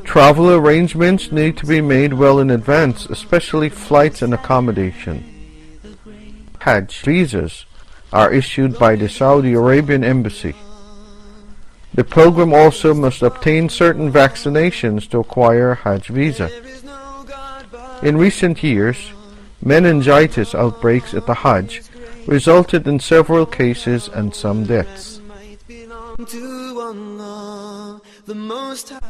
Travel arrangements need to be made well in advance, especially flights and accommodation. Hajj visas are issued by the Saudi Arabian Embassy. The pilgrim also must obtain certain vaccinations to acquire a Hajj visa. In recent years, meningitis outbreaks at the Hajj resulted in several cases and some deaths.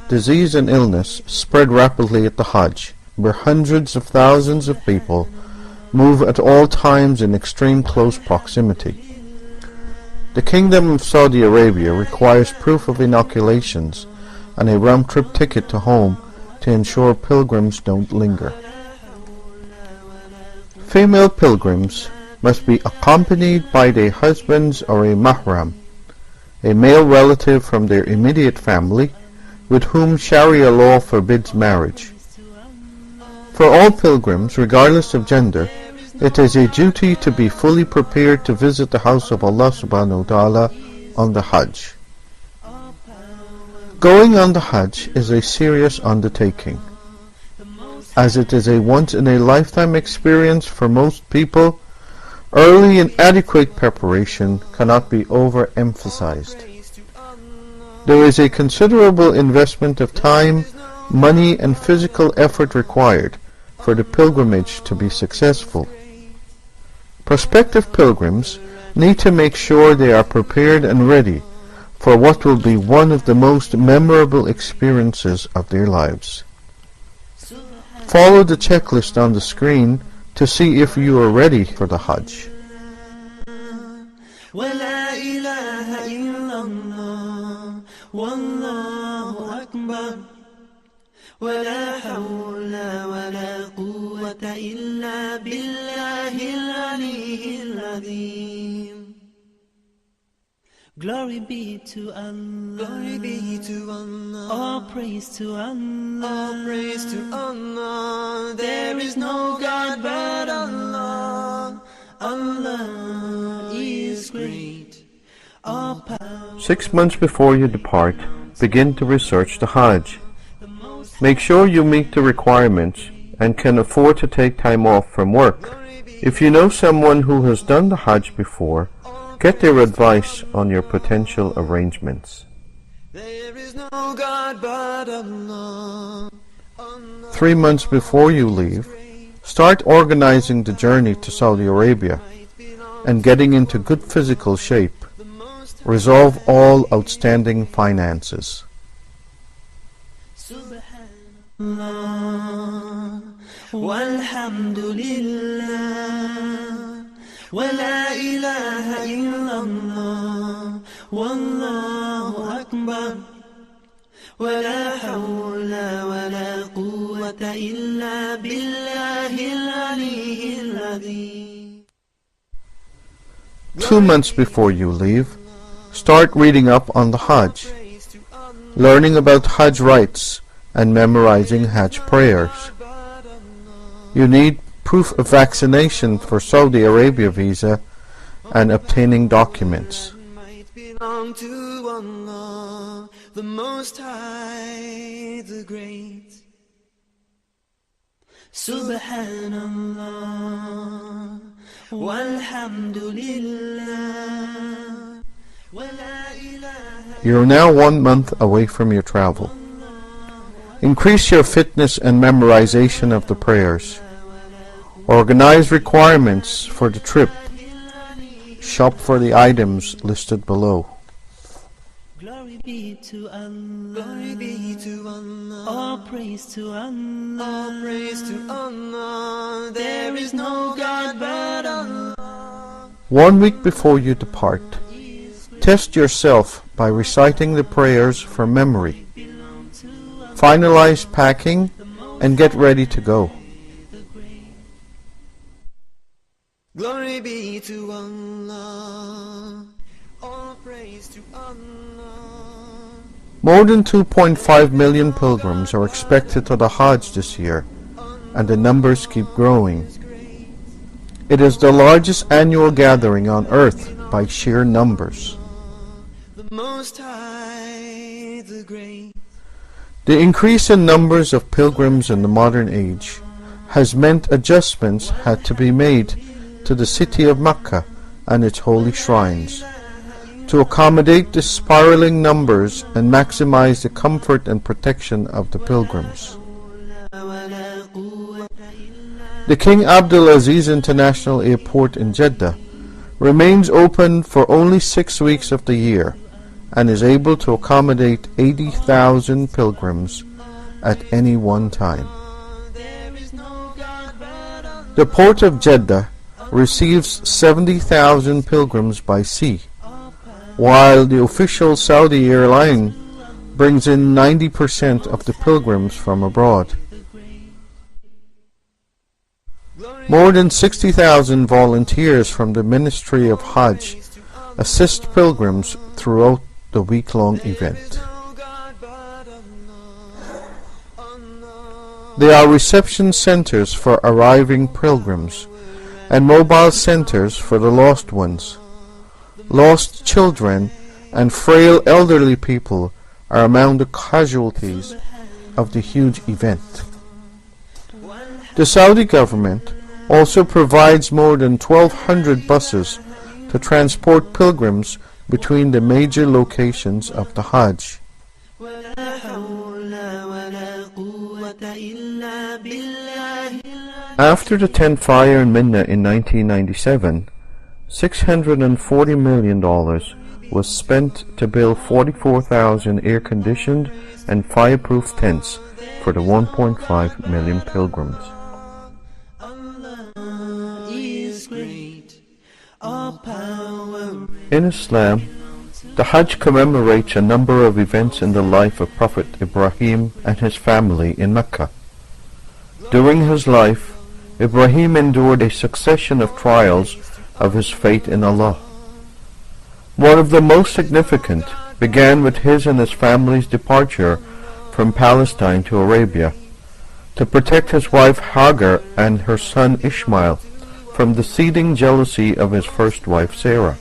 Disease and illness spread rapidly at the Hajj, where hundreds of thousands of people move at all times in extreme close proximity. The Kingdom of Saudi Arabia requires proof of inoculations and a round-trip ticket to home to ensure pilgrims don't linger. Female pilgrims must be accompanied by their husbands or a mahram, a male relative from their immediate family with whom Sharia law forbids marriage. For all pilgrims, regardless of gender, it is a duty to be fully prepared to visit the house of Allah subhanahu wa ta'ala on the Hajj. Going on the Hajj is a serious undertaking. As it is a once-in-a-lifetime experience for most people, early and adequate preparation cannot be overemphasized. There is a considerable investment of time, money, and physical effort required for the pilgrimage to be successful. Prospective pilgrims need to make sure they are prepared and ready for what will be one of the most memorable experiences of their lives. Follow the checklist on the screen to see if you are ready for the Hajj. ولا حول ولا قوة إلا بالله العلي العظيم. Glory be to Allah. Glory be to Allah. All praise to Allah. All praise to Allah. There is no God but Allah. Allah is great. 6 months before you depart, begin to research the Hajj. Make sure you meet the requirements and can afford to take time off from work. If you know someone who has done the Hajj before, get their advice on your potential arrangements. 3 months before you leave, start organizing the journey to Saudi Arabia and getting into good physical shape. Resolve all outstanding finances. Walhamdulillah, wa la ilaha illallah, wallahu akbar, wa la hawla wa la quwwata illa billahil aliyyil azim. 2 months before you leave, start reading up on the Hajj, learning about Hajj rites, and memorizing Hajj prayers. You need proof of vaccination for Saudi Arabia visa and obtaining documents. The Most High, the Great. Subhanallah, walhamdulillah, wa la ilaha. You are now 1 month away from your travel. Increase your fitness and memorization of the prayers. Organize requirements for the trip. Shop for the items listed below. Glory be to Allah. Glory be to Allah. All praise to Allah. All praise to Allah. There is no God but Allah. 1 week before you depart, test yourself by reciting the prayers from memory. Finalize packing and get ready to go. Glory be to Allah. All praise to Allah. More than 2.5 million pilgrims are expected to the Hajj this year, and the numbers keep growing. It is the largest annual gathering on earth by sheer numbers. The Most High, the Great. The increase in numbers of pilgrims in the modern age has meant adjustments had to be made to the city of Mecca and its holy shrines to accommodate the spiraling numbers and maximize the comfort and protection of the pilgrims. The King Abdulaziz International Airport in Jeddah remains open for only 6 weeks of the year and is able to accommodate 80,000 pilgrims at any one time. The port of Jeddah receives 70,000 pilgrims by sea, while the official Saudi airline brings in 90% of the pilgrims from abroad. More than 60,000 volunteers from the Ministry of Hajj assist pilgrims throughout the week-long event. There are reception centers for arriving pilgrims and mobile centers for the lost ones. Lost children and frail elderly people are among the casualties of the huge event. The Saudi government also provides more than 1,200 buses to transport pilgrims between the major locations of the Hajj. After the tent fire in Mina in 1997, $640 million was spent to build 44,000 air-conditioned and fireproof tents for the 1.5 million pilgrims. In Islam, the Hajj commemorates a number of events in the life of Prophet Ibrahim and his family in Mecca. During his life, Ibrahim endured a succession of trials of his faith in Allah. One of the most significant began with his and his family's departure from Palestine to Arabia to protect his wife Hagar and her son Ishmael from the seething jealousy of his first wife Sarah.